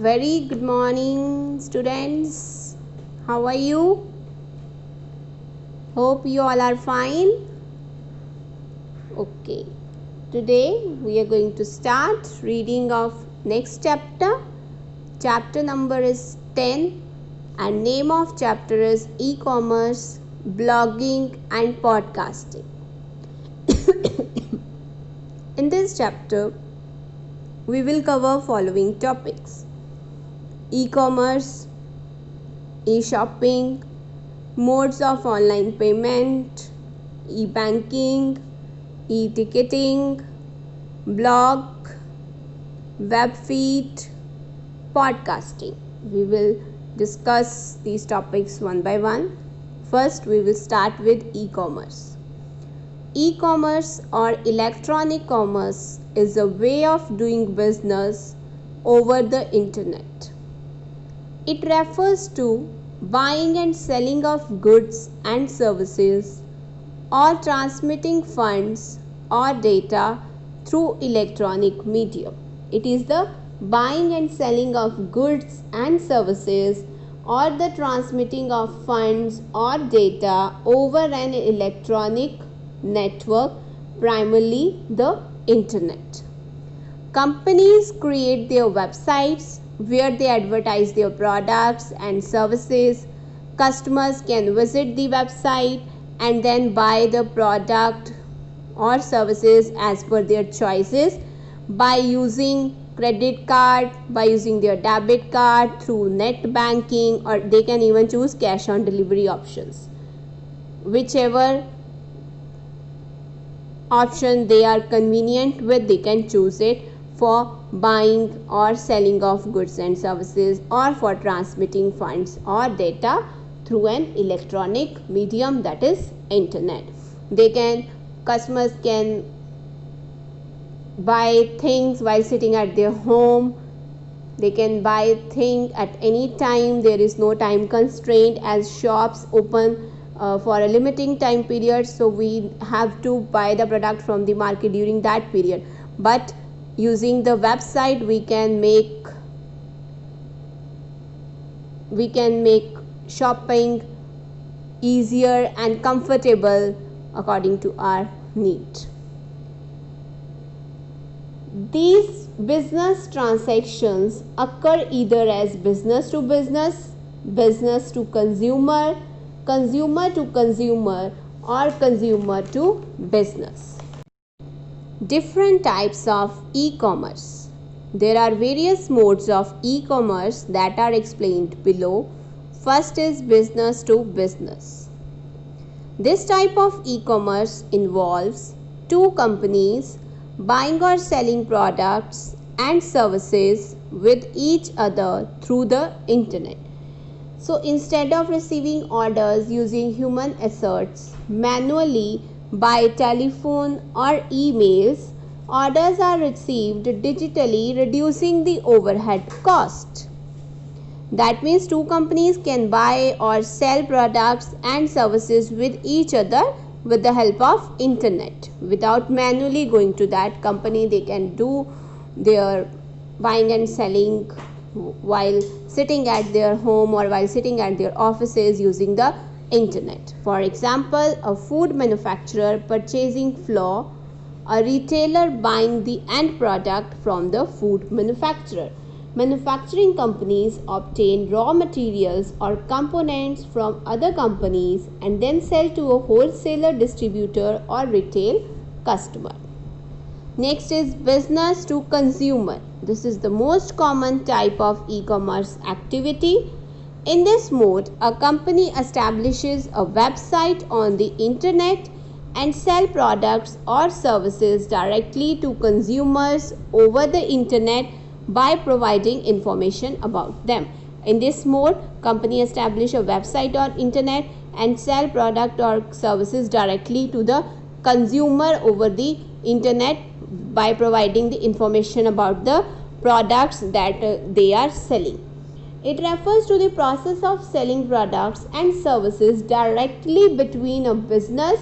very good morning, students. How are you? Hope you all are fine. Okay. Today we are going to start reading of next chapter. Chapter number is 10 and name of chapter is e-commerce, blogging and podcasting. In this chapter, we will cover following topics: e-commerce, e-shopping, modes of online payment, e-banking, e-ticketing, blog, web feed, podcasting. We will discuss these topics one by one. First, we will start with e-commerce. E-commerce or electronic commerce is a way of doing business over the internet. It refers to buying and selling of goods and services or transmitting funds or data through electronic medium. It is the buying and selling of goods and services or the transmitting of funds or data over an electronic network, primarily the internet. Companies create their websites where they advertise their products and services. Customers can visit the website and then buy the product or services as per their choices by using credit card, by using their debit card, through net banking, or they can even choose cash on delivery options. Whichever option they are convenient with, they can choose it for buying or selling of goods and services or for transmitting funds or data through an electronic medium, that is internet. Customers can buy things while sitting at their home. They can buy things at any time. There is no time constraint as shops open for a limiting time period, so we have to buy the product from the market during that period. But using the website, we can make shopping easier and comfortable according to our need. These business transactions occur either as business to business, business to consumer, consumer to consumer, or consumer to business. Different types of e-commerce. There are various modes of e-commerce that are explained below. First is business to business. This type of e-commerce involves two companies buying or selling products and services with each other through the internet. So instead of receiving orders using human assets manually by telephone or emails, orders are received digitally, reducing the overhead cost. That means two companies can buy or sell products and services with each other with the help of internet. Without manually going to that company, they can do their buying and selling while sitting at their home or while sitting at their offices using the internet. For example, a food manufacturer purchasing flour, a retailer buying the end product from the food manufacturer. Manufacturing companies obtain raw materials or components from other companies and then sell to a wholesaler, distributor, or retail customer. Next is business to consumer. This is the most common type of e-commerce activity. In this mode, a company establishes a website on the internet and sell products or services directly to consumers over the internet by providing information about them. In this mode, company establish a website on internet and sell product or services directly to the consumer over the internet by providing the information about the products that they are selling. It refers to the process of selling products and services directly between a business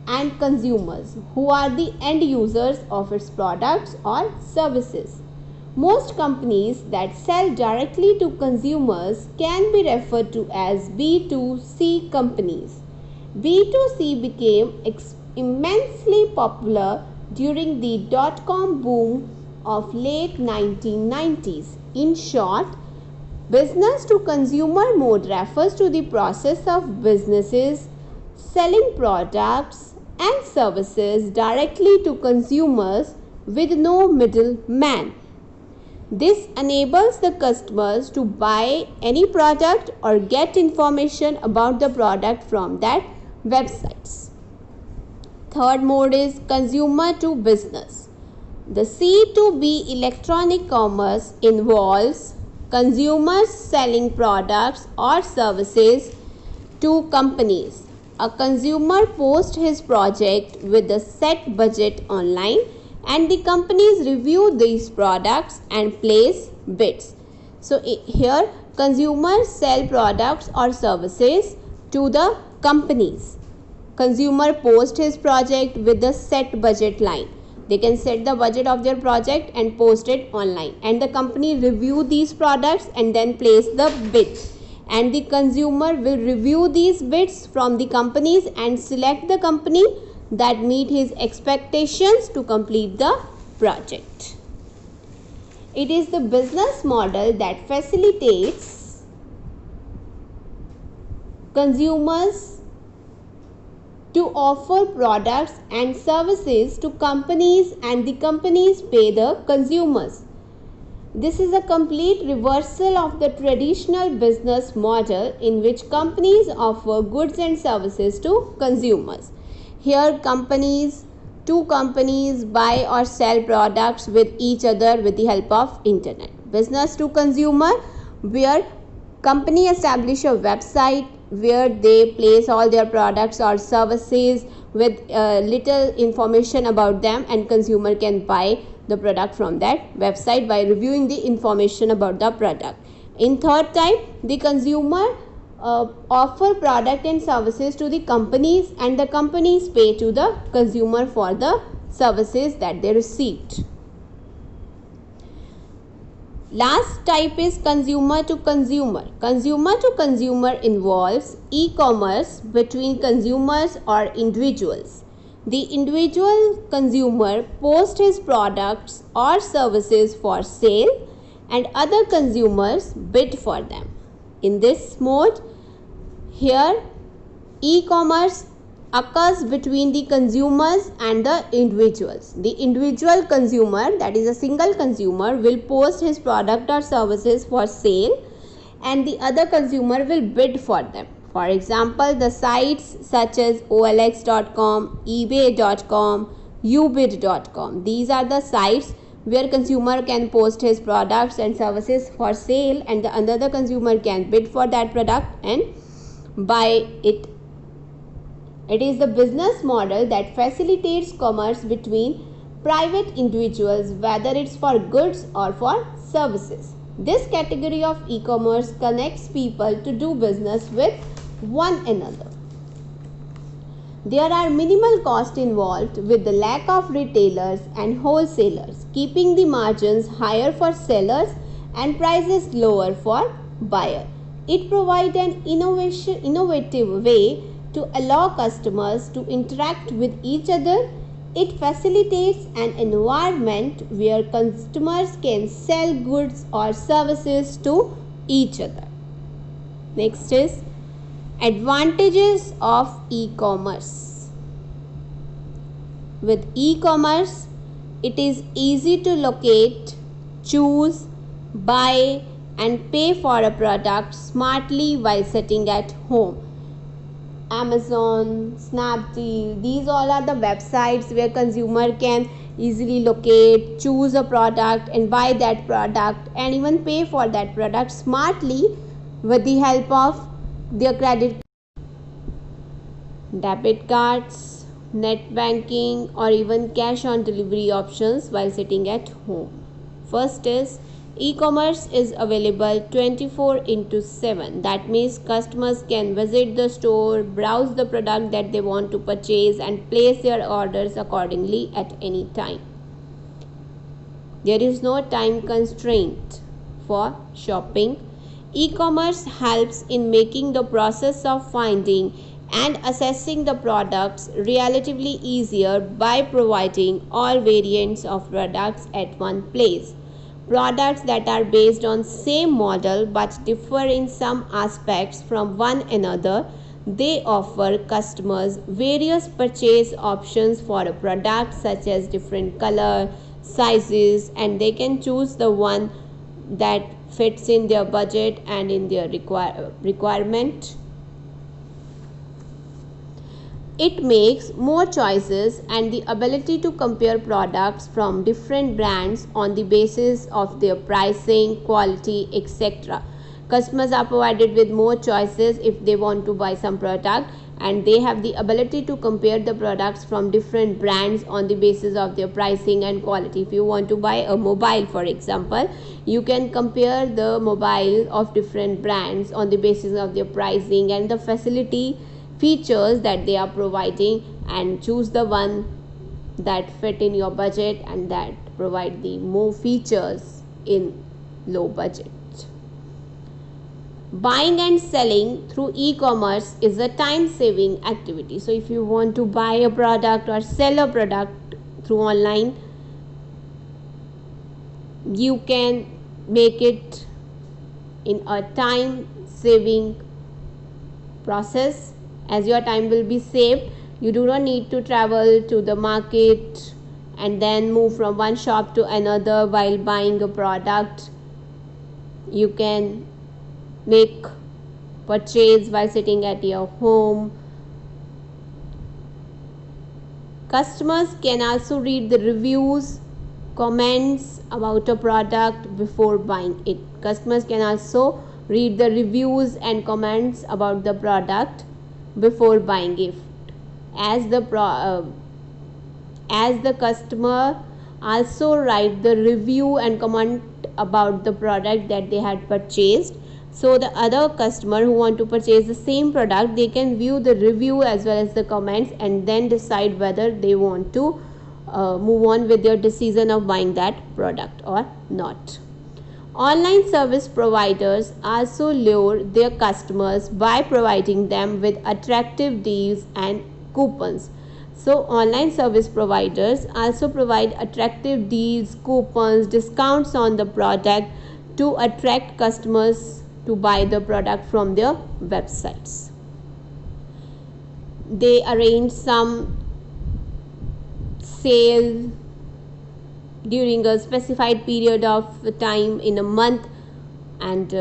and consumers who are the end users of its products or services. Most companies that sell directly to consumers can be referred to as B2C companies. B2C became immensely popular during the dot-com boom of late 1990s. In short, business to consumer mode refers to the process of businesses selling products and services directly to consumers with no middleman. This enables the customers to buy any product or get information about the product from that websites. Third mode is consumer to business. The C2B electronic commerce involves consumers selling products or services to companies. A consumer posts his project with a set budget online, and the companies review these products and place bids. So here consumers sell products or services to the companies. Consumer posts his project with a set budget line. They can set the budget of their project and post it online, and the company review these products and then place the bid, and the consumer will review these bids from the companies and select the company that meet his expectations to complete the project. It is the business model that facilitates consumers to offer products and services to companies, and the companies pay the consumers. This is a complete reversal of the traditional business model in which companies offer goods and services to consumers. Here two companies buy or sell products with each other with the help of internet. Business to consumer, where company establish a website where they place all their products or services with little information about them, and consumer can buy the product from that website by reviewing the information about the product. In third type, the consumer offer product and services to the companies, and the companies pay to the consumer for the services that they received. Last type is consumer to consumer. Consumer to consumer involves e-commerce between consumers or individuals. The individual consumer posts his products or services for sale, and other consumers bid for them. In this mode, here e-commerce occurs between the consumers and the individuals. The individual consumer, that is a single consumer, will post his product or services for sale, and the other consumer will bid for them. For example, the sites such as OLX.com, eBay.com, ubid.com. These are the sites where consumer can post his products and services for sale, and the another consumer can bid for that product and buy it. It is the business model that facilitates commerce between private individuals, whether it's for goods or for services. This category of e-commerce connects people to do business with one another. There are minimal costs involved with the lack of retailers and wholesalers, keeping the margins higher for sellers and prices lower for buyers. It provides an innovative way to allow customers to interact with each other. It facilitates an environment where customers can sell goods or services to each other. Next is advantages of e-commerce. With e-commerce, it is easy to locate, choose, buy and pay for a product smartly while sitting at home. Amazon, Snapdeal, these all are the websites where consumer can easily locate, choose a product and buy that product, and even pay for that product smartly with the help of their credit, debit cards, net banking or even cash on delivery options while sitting at home. First is e-commerce is available 24/7. That means customers can visit the store, browse the product that they want to purchase and place their orders accordingly at any time. There is no time constraint for shopping. E-commerce helps in making the process of finding and assessing the products relatively easier by providing all variants of products at one place. Products that are based on same model but differ in some aspects from one another. They offer customers various purchase options for a product such as different color, sizes, and they can choose the one that fits in their budget and in their requirement. It makes more choices and the ability to compare products from different brands on the basis of their pricing, quality, etc. Customers are provided with more choices if they want to buy some product, and they have the ability to compare the products from different brands on the basis of their pricing and quality. If you want to buy a mobile, for example, you can compare the mobile of different brands on the basis of their pricing and the facility features that they are providing, and choose the one that fit in your budget and that provide the more features in low budget. Buying and selling through e-commerce is a time saving activity. So if you want to buy a product or sell a product through online, you can make it in a time saving process. As your time will be saved, you do not need to travel to the market and then move from one shop to another while buying a product. You can make purchase while sitting at your home. Customers can also read the reviews, comments about a product before buying it. Customers can also read the reviews and comments about the product before buying it. As the customer also write the review and comment about the product that they had purchased, so the other customer who want to purchase the same product, they can view the review as well as the comments and then decide whether they want to move on with their decision of buying that product or not. Online service providers also lure their customers by providing them with attractive deals and coupons. So online service providers also provide attractive deals, coupons, discounts on the product to attract customers to buy the product from their websites. They arrange some sale during a specified period of time in a month and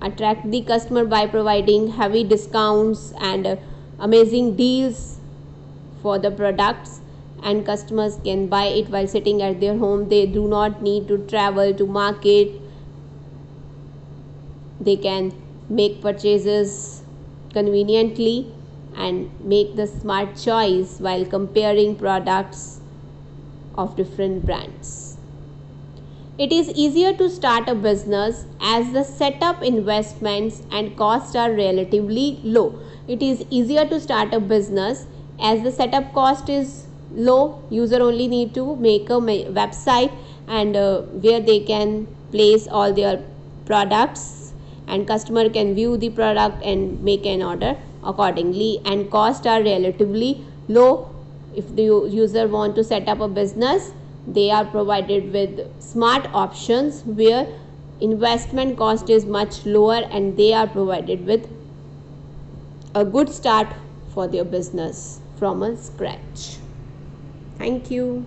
attract the customer by providing heavy discounts and amazing deals for the products, and customers can buy it while sitting at their home. They do not need to travel to market. They can make purchases conveniently and make the smart choice while comparing products of different brands. It is easier to start a business as the setup investments and costs are relatively low. It is easier to start a business as the setup cost is low. User only need to make a website and where they can place all their products, and customer can view the product and make an order accordingly, and costs are relatively low. If the user want to set up a business, they are provided with smart options where investment cost is much lower and they are provided with a good start for their business from a scratch. Thank you.